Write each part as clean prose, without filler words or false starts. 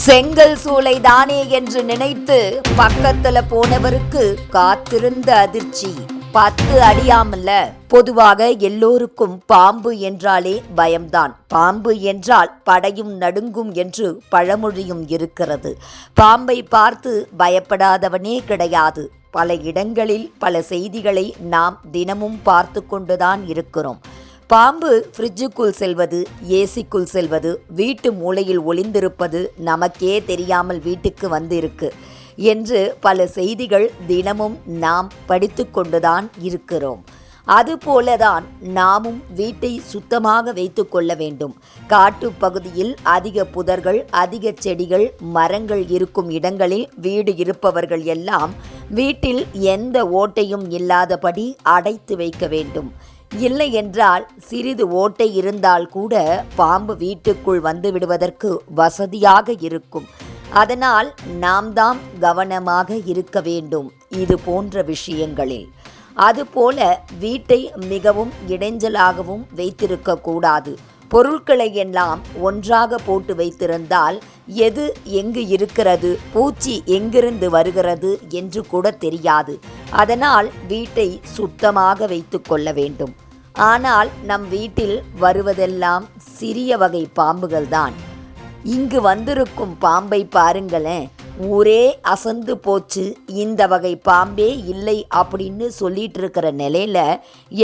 செங்கல் சூளை தானே என்று நினைத்து பக்கத்துல போனவருக்கு காத்திருந்த அதிர்ச்சி. 10 அடியாமல்ல. பொதுவாக எல்லோருக்கும் பாம்பு என்றாலே பயம்தான். பாம்பு என்றால் படையும் நடுங்கும் என்று பழமொழியும் இருக்கிறது. பாம்பை பார்த்து பயப்படாதவனே கிடையாது. பல இடங்களில் பல செய்திகளை நாம் தினமும் பார்த்து கொண்டுதான் இருக்கிறோம். பாம்பு ஃப்ரிட்ஜுக்குள் செல்வது, ஏசிக்குள் செல்வது, வீட்டு மூலையில் ஒளிந்திருப்பது, நமக்கே தெரியாமல் வீட்டுக்கு வந்திருக்கு என்று பல செய்திகள் தினமும் நாம் படித்து கொண்டுதான் இருக்கிறோம். அதுபோலதான் நாமும் வீட்டை சுத்தமாக வைத்து கொள்ள வேண்டும். காட்டு பகுதியில் அதிக புதர்கள், அதிக செடிகள், மரங்கள் இருக்கும் இடங்களில் வீடு இருப்பவர்கள் எல்லாம் வீட்டில் எந்த ஓட்டையும் இல்லாதபடி அடைத்து வைக்க வேண்டும். இல்லை என்றால் சிறிது ஓட்டை இருந்தால் கூட பாம்பு வீட்டுக்குள் வந்து விடுவதற்கு வசதியாக இருக்கும். அதனால் நாம் தான் கவனமாக இருக்க வேண்டும் இது போன்ற விஷயங்களில். அதுபோல வீட்டை மிகவும் இடைஞ்சலாகவும் வைத்திருக்கக்கூடாது. பொருட்களை எல்லாம் ஒன்றாக போட்டு வைத்திருந்தால் எது எங்கு இருக்கிறது, பூச்சி எங்கிருந்து வருகிறது என்று கூட தெரியாது. அதனால் வீட்டை சுத்தமாக வைத்து கொள்ள வேண்டும். ஆனால் நம் வீட்டில் வருவதெல்லாம் சிறிய வகை பாம்புகள்தான். இங்கு வந்திருக்கும் பாம்பை பாருங்களேன், ஊரே அசந்து போச்சு. இந்த வகை பாம்பே இல்லை அப்படின்னு சொல்லிட்டு இருக்கிற நிலையில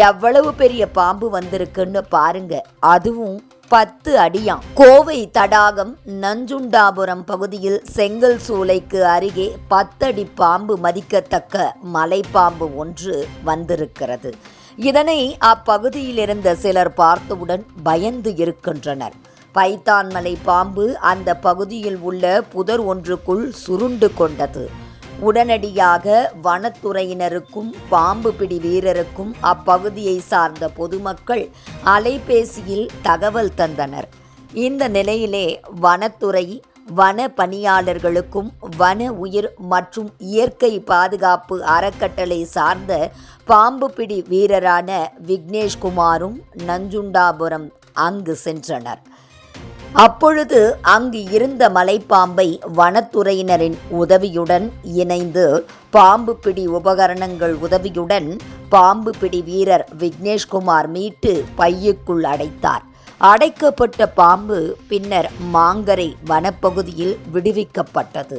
எவ்வளவு பெரிய பாம்பு வந்திருக்குன்னு பாருங்க. அதுவும் 10 அடியாம். கோவை தடாகம் நஞ்சுண்டாபுரம் பகுதியில் செங்கல் சூளைக்கு அருகே 10 அடி பாம்பு மதிக்கத்தக்க மலைப்பாம்பு ஒன்று வந்திருக்கிறது. இதனை அப்பகுதியில் இருந்த சிலர் பார்த்தவுடன் பயந்து இருக்கின்றனர். பைத்தான் மலை பாம்பு அந்த பகுதியில் உள்ள புதர் ஒன்றுக்குள் சுருண்டு கொண்டது. உடனடியாக வனத்துறையினருக்கும் பாம்பு பிடி வீரருக்கும் அப்பகுதியை சார்ந்த பொதுமக்கள் அலைபேசியில் தகவல் தந்தனர். இந்த நிலையிலே வனத்துறை, வன பணியாளர்களுக்கும் வன உயிர் மற்றும் இயற்கை பாதுகாப்பு அறக்கட்டளை சார்ந்த பாம்பு பிடி வீரரான விக்னேஷ்குமாரும் நஞ்சுண்டாபுரம் அங்கு சென்றனர். அப்பொழுது அங்கு இருந்த மலைப்பாம்பை வனத்துறையினரின் உதவியுடன் இணைந்து பாம்பு பிடி உபகரணங்கள் உதவியுடன் பாம்பு பிடி வீரர் விக்னேஷ்குமார் மீட்டு பையுக்குள் அடைத்தார். அடைக்கப்பட்ட பாம்பு பின்னர் மாங்கரை வனப்பகுதியில் விடுவிக்கப்பட்டது.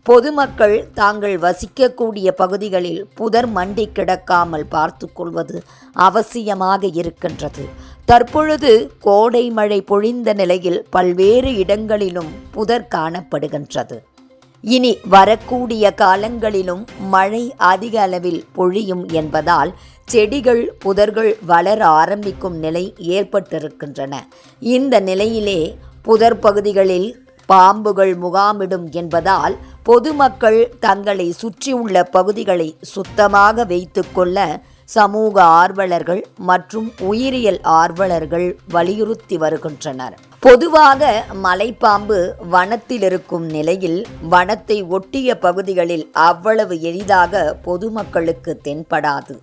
பொதுமக்கள் தாங்கள் வசிக்கக்கூடிய பகுதிகளில் புதர் மண்டி கிடக்காமல் பார்த்து கொள்வது அவசியமாக இருக்கின்றது. தற்பொழுது கோடை மழை பொழிந்த நிலையில் பல்வேறு இடங்களிலும் புதர் காணப்படுகின்றது. இனி வரக்கூடிய காலங்களிலும் மழை அதிக அளவில் பொழியும் என்பதால் செடிகள், புதர்கள் வளர ஆரம்பிக்கும் நிலை ஏற்பட்டிருக்கின்றன. இந்த நிலையிலே புதர் பகுதிகளில் பாம்புகள் முகாமிடும் என்பதால் பொதுமக்கள் தங்களை சுற்றியுள்ள பகுதிகளை சுத்தமாக வைத்து கொள்ள சமூக ஆர்வலர்கள் மற்றும் உயிரியல் ஆர்வலர்கள் வலியுறுத்தி வருகின்றனர். பொதுவாக மலைப்பாம்பு வனத்தில் இருக்கும் நிலையில் வனத்தை ஒட்டிய பகுதிகளில் அவ்வளவு எளிதாக பொதுமக்களுக்கு தென்படாது.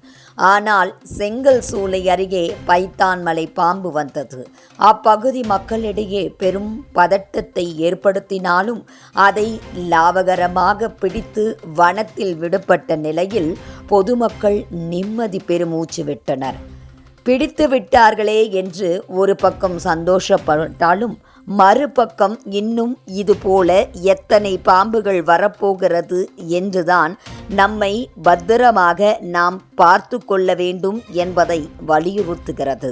ஆனால் செங்கல் சூளை அருகே பைத்தான் மலை பாம்பு வந்தது. அப்பகுதி மக்களிடையே பெரும் பதட்டத்தை ஏற்படுத்தினாலும் அதை லாபகரமாக பிடித்து வனத்தில் விடப்பட்ட நிலையில் பொதுமக்கள் நிம்மதி பெருமூச்சு விட்டனர். பிடித்து விட்டார்களே என்று ஒரு பக்கம் சந்தோஷப்பட்டாலும் மறுபக்கம் இன்னும் இதுபோல எத்தனை பாம்புகள் வரப்போகிறது என்றுதான் நம்மை பத்திரமாக நாம் பார்த்து கொள்ள வேண்டும் என்பதை வலியுறுத்துகிறது.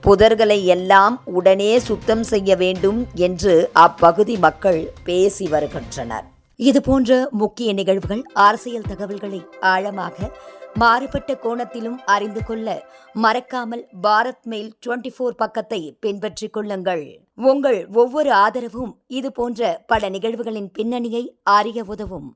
புதர்களை எல்லாம் உடனே சுத்தம் செய்ய வேண்டும் என்று அப்பகுதி மக்கள் பேசி வருகின்றனர். இதுபோன்ற முக்கிய நிகழ்வுகள், அரசியல் தகவல்களை ஆழமாக மாறுபட்ட கோணத்திலும் அறிந்து கொள்ள மறக்காமல் பாரத் மெயில் 24 பக்கத்தை பின்பற்றிக் கொள்ளுங்கள். உங்கள் ஒவ்வொரு ஆதரவும் இது போன்ற பல நிகழ்வுகளின் பின்னணியை அறிய உதவும்.